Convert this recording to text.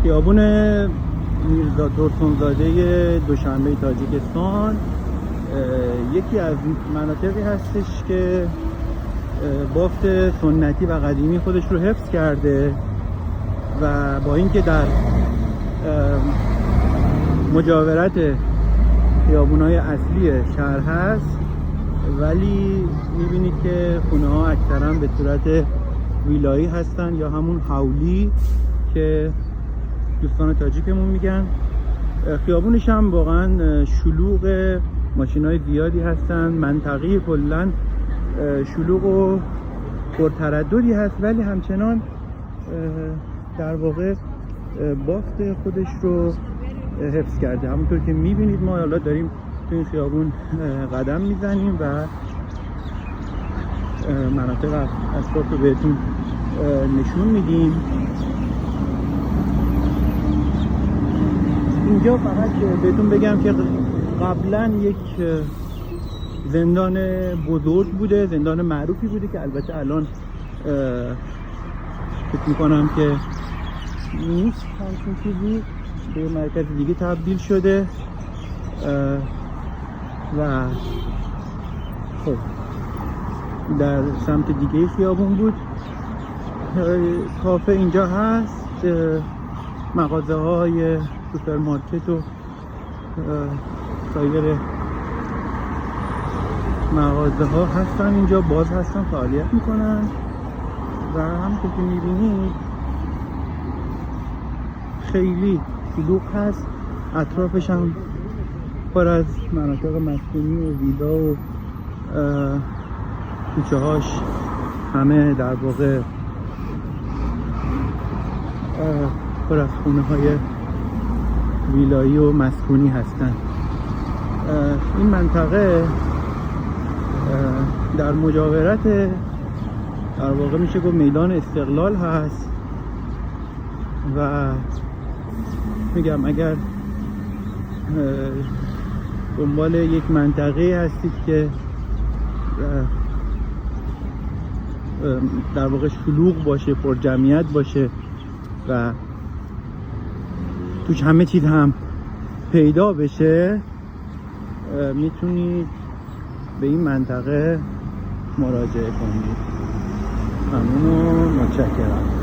خیابون میرزا ترسونزاده دوشنبه تاجیکستان یکی از مناطقی هستش که بافت سنتی و قدیمی خودش رو حفظ کرده و با اینکه در مجاورت خیابون‌های اصلی شهر هست، ولی میبینید که خونه ها اکثرا به صورت ویلایی هستن یا همون حولی که دوستان تاجیکمون میگن. خیابونش هم واقعا شلوغ، ماشین‌های زیادی هستن، منطقه کلا شلوغ و پرترددی هست، ولی همچنان در واقع بافت خودش رو حفظ کرده. همونطور که میبینید ما حالا داریم تو این خیابون قدم میزنیم و مناطق اطراف رو بهتون نشون میدیم. اینجا فقط بهتون بگم که قبلا یک زندان بزرگ بوده، زندان معروفی بوده که البته الان فکر میکنم که نیست، همچین چیزی به مرکز دیگه تبدیل شده و خب در سمت دیگه خیابون بود. کافه اینجا هست، مغازه های سوپرمارکت و سایر مغازه ها هستن اینجا، باز هستن، فعالیت میکنن و همونطور که میبینید خیلی شلوغ هست. اطرافش هم پر از مناطق مسکونی و ویلا و کوچه هاش همه در واقع پر از خونه های ویلایی و مسکونی هستن. این منطقه در مجاورت در واقع میشه گفت میدان استقلال هست و میگم اگر دنبال یک منطقه هستید که در واقع شلوغ باشه، پر جمعیت باشه و توش همه چیز هم پیدا بشه، میتونید به این منطقه مراجعه کنید. ممنون و متشکرم.